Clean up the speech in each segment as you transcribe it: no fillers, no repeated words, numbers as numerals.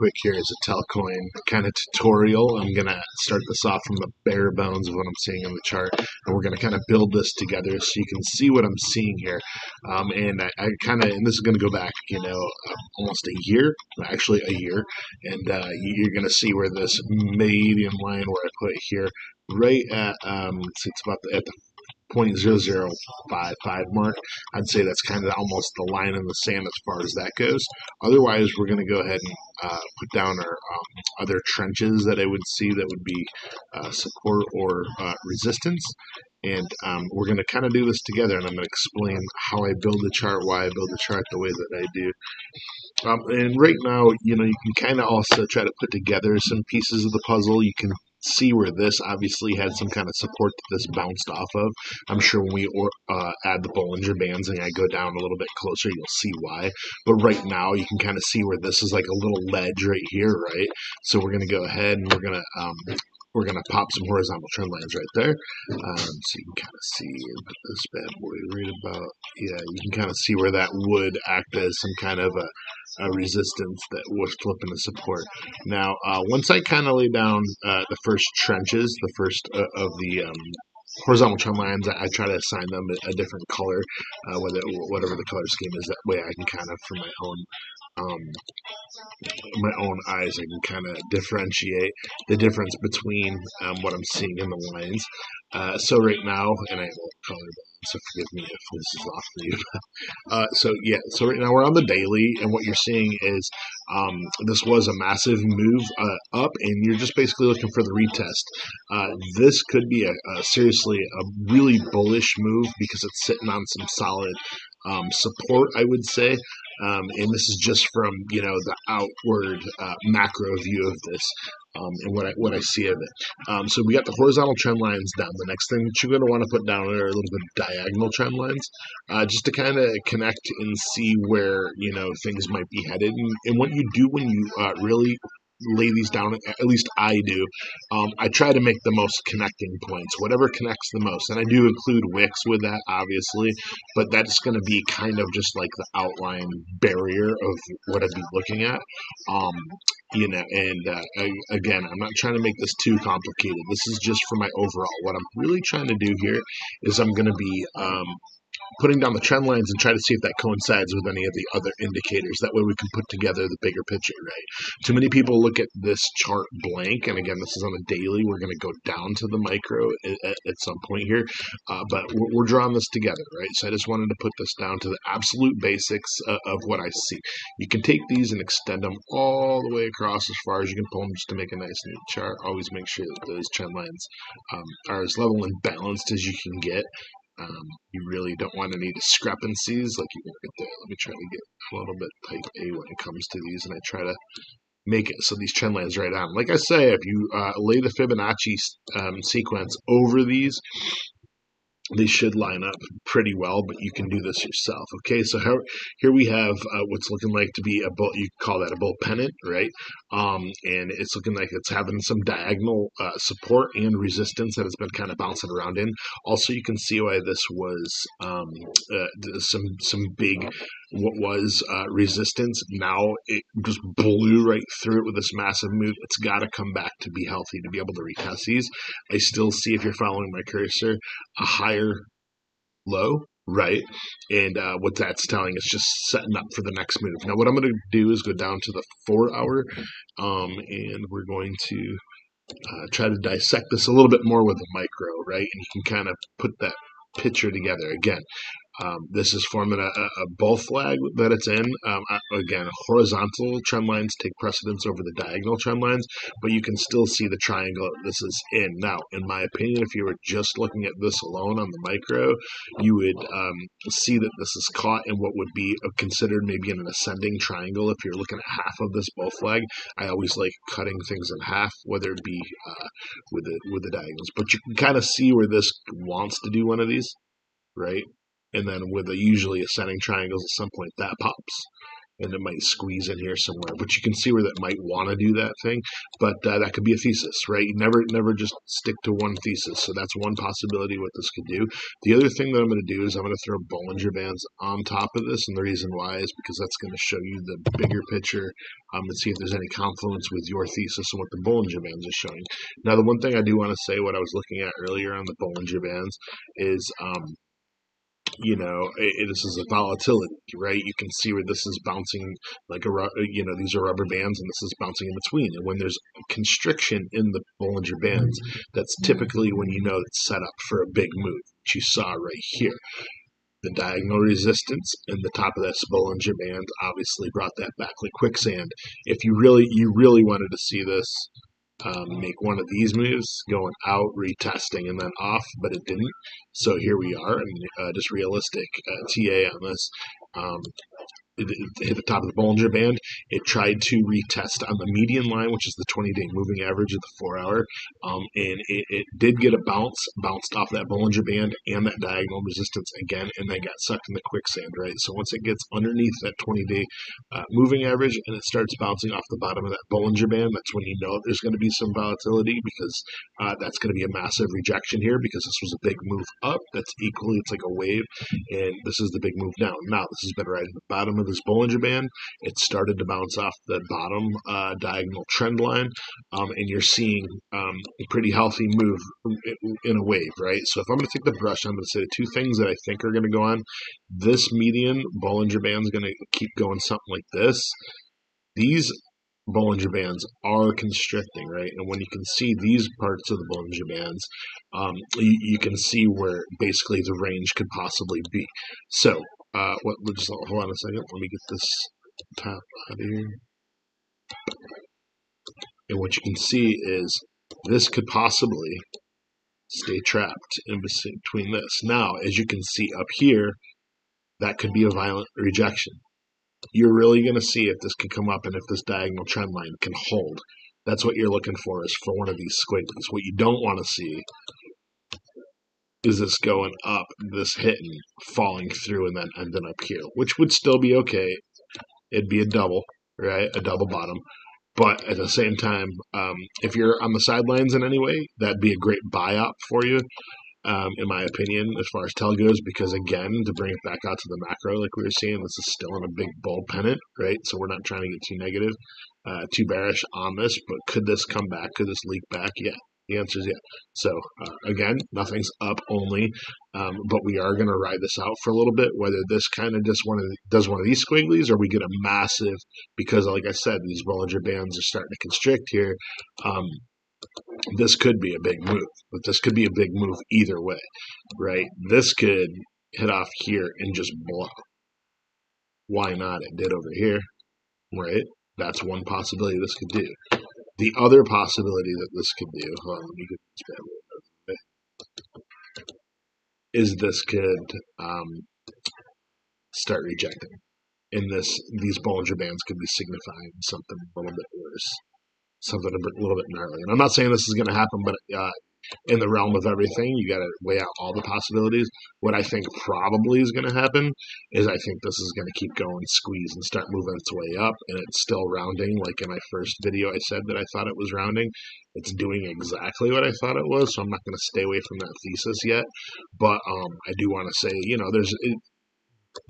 quick here is a Telcoin kind of tutorial. I'm going to start this off from the bare bones of what I'm seeing in the chart, and we're going to kind of build this together so you can see what I'm seeing here. And I kind of, and this is going to go back, almost a year, actually a year, and you're going to see where this median line where I put here, right at, it's about at the 0.0055 mark. I'd say that's kind of almost the line in the sand as far as that goes. Otherwise, we're going to go ahead and put down our other trenches that I would see that would be support or resistance. And we're going to kind of do this together, and I'm going to explain how I build the chart, why I build the chart the way that I do. And right now, you can kind of also try to put together some pieces of the puzzle. You can see where this obviously had some kind of support that this bounced off of. I'm sure when we add the Bollinger Bands and I go down a little bit closer, you'll see why. But right now, you can kind of see where this is like a little ledge right here, right? So we're going to go ahead and we're going to pop some horizontal trend lines right there. So you can kind of see and put this bad boy right about, yeah, you can kind of see where that would act as some kind of a resistance that was flipping the support. Now, once I kind of lay down the first trenches, the first of the horizontal trend lines, I try to assign them a different color, whatever the color scheme is. That way I can kind of, for my own eyes, I can kind of differentiate the difference between what I'm seeing in the lines. So right now, and I won't color them, so forgive me if this is off for you. So right now we're on the daily, and what you're seeing is this was a massive move up, and you're just basically looking for the retest. This could be seriously a really bullish move because it's sitting on some solid support, I would say. And this is just from the outward macro view of this, and what I see of it. So we got the horizontal trend lines down. The next thing that you're going to want to put down are a little bit of diagonal trend lines, just to kind of connect and see where things might be headed. And what you do when you really lay these down, at least I do, I try to make the most connecting points, whatever connects the most, and I do include wicks with that, obviously, but that's going to be kind of just like the outline barrier of what I'd be looking at. Again, I'm not trying to make this too complicated. This is just for my overall. What I'm really trying to do here is I'm going to be putting down the trend lines and try to see if that coincides with any of the other indicators. That way we can put together the bigger picture, right? Too many people look at this chart blank, and again, this is on a daily. We're going to go down to the micro at some point here, but we're drawing this together, right? So I just wanted to put this down to the absolute basics of what I see. You can take these and extend them all the way across as far as you can pull them just to make a nice neat chart. Always make sure that those trend lines are as level and balanced as you can get. You really don't want any discrepancies like you get right there. Let me try to get a little bit type A when it comes to these, and I try to make it so these trend lines right on. Like I say, if you lay the Fibonacci sequence over these, they should line up pretty well, but you can do this yourself. Okay, so here we have what's looking like to be a bull. You call that a bull pennant, right? And it's looking like it's having some diagonal support and resistance that has been kind of bouncing around in. Also, you can see why this was some big what was resistance. Now it just blew right through it with this massive move. It's got to come back to be healthy to be able to retest these. I still see, if you're following my cursor, a higher low, right? And what that's telling is just setting up for the next move. Now what I'm going to do is go down to the 4 hour, and we're going to try to dissect this a little bit more with the micro, right? And you can kind of put that picture together. Again, this is forming a bull flag that it's in. Again, horizontal trend lines take precedence over the diagonal trend lines, but you can still see the triangle this is in. Now, in my opinion, if you were just looking at this alone on the micro, you would see that this is caught in what would be considered maybe an ascending triangle. If you're looking at half of this bull flag, I always like cutting things in half, whether it be with the diagonals. But you can kind of see where this wants to do one of these, right? And then with usually ascending triangles at some point, that pops. and it might squeeze in here somewhere. But you can see where that might want to do that thing, but that could be a thesis, right? You never just stick to one thesis. So that's one possibility what this could do. The other thing that I'm going to do is I'm going to throw Bollinger Bands on top of this, and the reason why is because that's going to show you the bigger picture and see if there's any confluence with your thesis and what the Bollinger Bands are showing. Now, the one thing I do want to say, what I was looking at earlier on the Bollinger Bands is this is a volatility, right? You can see where this is bouncing like these are rubber bands and this is bouncing in between. And when there's constriction in the Bollinger Bands, that's typically when you know it's set up for a big move, which you saw right here. The diagonal resistance in the top of this Bollinger Band obviously brought that back like quicksand. If you really wanted to see this make one of these moves, going out, retesting, and then off, but it didn't. So here we are, and just realistic TA on this. It hit the top of the Bollinger Band. It tried to retest on the median line, which is the 20-day moving average of the 4-hour, and it did get a bounced off that Bollinger Band and that diagonal resistance again, and then got sucked in the quicksand, right? So once it gets underneath that 20-day moving average and it starts bouncing off the bottom of that Bollinger Band, that's when you know there's going to be some volatility, because that's going to be a massive rejection here, because this was a big move up. That's equally, it's like a wave, and this is the big move down. Now, this has been right at the bottom of this Bollinger Band. It started to bounce off the bottom diagonal trend line, and you're seeing a pretty healthy move in a wave, right? So if I'm going to take the brush, I'm going to say the two things that I think are going to go on. This median Bollinger Band is going to keep going something like this. These Bollinger Bands are constricting, right? And when you can see these parts of the Bollinger Bands, you can see where basically the range could possibly be. So, just hold on a second. Let me get this top out of here. And what you can see is this could possibly stay trapped in between this. Now, as you can see up here, that could be a violent rejection. You're really going to see if this can come up and if this diagonal trend line can hold. That's what you're looking for, is for one of these squigglies. What you don't want to see is this going up, this hitting, falling through, and then ending up here, which would still be okay. It'd be a double, right? A double bottom. But at the same time, if you're on the sidelines in any way, that'd be a great buy op for you, in my opinion, as far as TEL goes, because again, to bring it back out to the macro, like we were seeing, this is still in a big bull pennant, right? So we're not trying to get too negative, too bearish on this, but could this come back? Could this leak back? Yeah. The answer is yeah. So, again, nothing's up only, but we are going to ride this out for a little bit, whether this kind of just does one of these squigglies, or we get a massive, because like I said, these Bollinger Bands are starting to constrict here. This could be a big move, but this could be a big move either way, right? This could hit off here and just blow. Why not? It did over here, right? That's one possibility this could do. The other possibility that this could do, hold on, let me get this back, is this could start rejecting. And these Bollinger Bands could be signifying something a little bit worse, something a little bit gnarly. And I'm not saying this is going to happen, but in the realm of everything, you got to weigh out all the possibilities. What I think probably is going to happen is I think this is going to keep going, squeeze, and start moving its way up, and it's still rounding. Like in my first video, I said that I thought it was rounding. It's doing exactly what I thought it was, so I'm not going to stay away from that thesis yet. But I do want to say,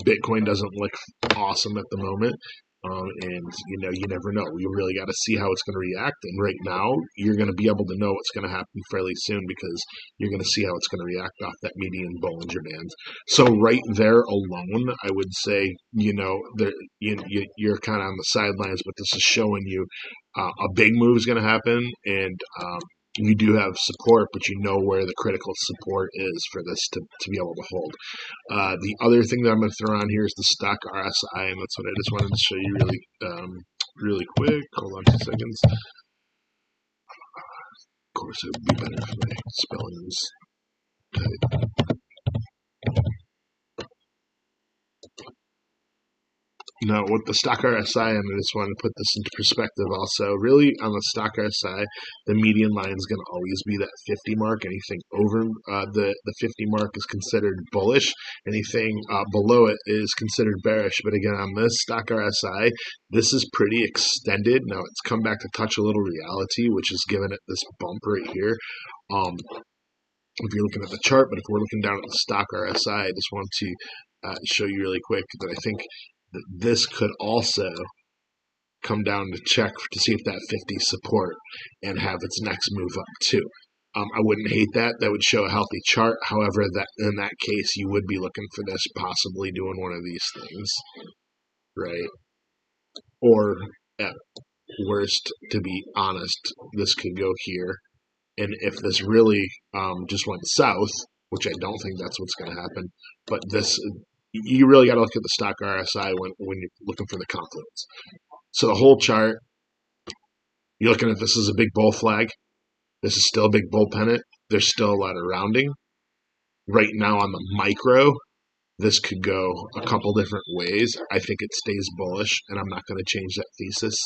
Bitcoin doesn't look awesome at the moment. And you never know. You really got to see how it's going to react. And right now, you're going to be able to know what's going to happen fairly soon, because you're going to see how it's going to react off that median Bollinger Band. So right there alone, I would say, you're kind of on the sidelines, but this is showing you a big move is going to happen, and you do have support, but you know where the critical support is for this to be able to hold. The other thing that I'm going to throw on here is the stock RSI, and that's what I just wanted to show you really quick. Hold on 2 seconds. Of course, it would be better if my spelling was tight. Now, with the stock RSI, and I just want to put this into perspective also, really on the stock RSI, the median line is going to always be that 50 mark. Anything over the 50 mark is considered bullish. Anything below it is considered bearish. But again, on this stock RSI, this is pretty extended. Now, it's come back to touch a little reality, which has given it this bump right here. If you're looking at the chart, but if we're looking down at the stock RSI, I just want to show you really quick that I think that this could also come down to check to see if that 50 support and have its next move up too. I wouldn't hate that. That would show a healthy chart. However, that in that case, you would be looking for this possibly doing one of these things, right? Or at worst, to be honest, this could go here. And if this really just went south, which I don't think that's what's going to happen, but this, you really got to look at the stock RSI when you're looking for the confluence. So the whole chart, you're looking at this as a big bull flag. This is still a big bull pennant. There's still a lot of rounding. Right now on the micro, this could go a couple different ways. I think it stays bullish, and I'm not going to change that thesis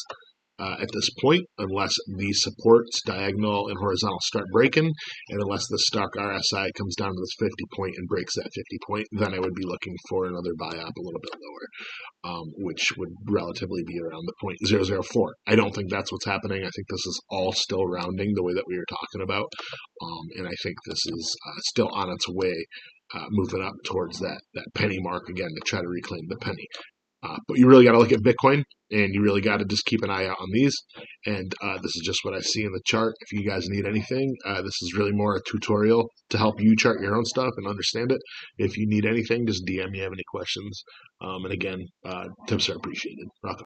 at this point unless these supports, diagonal and horizontal, start breaking, and unless the stock RSI comes down to this 50 point and breaks that 50 point, then I would be looking for another buy up a little bit lower, which would relatively be around the 0.004. I don't think that's what's happening. I think this is all still rounding the way that we were talking about, and I think this is still on its way moving up towards that penny mark again to try to reclaim the penny. But you really got to look at Bitcoin, and you really got to just keep an eye out on these. And this is just what I see in the chart. If you guys need anything, this is really more a tutorial to help you chart your own stuff and understand it. If you need anything, just DM me, have any questions. And again, tips are appreciated. Rock on.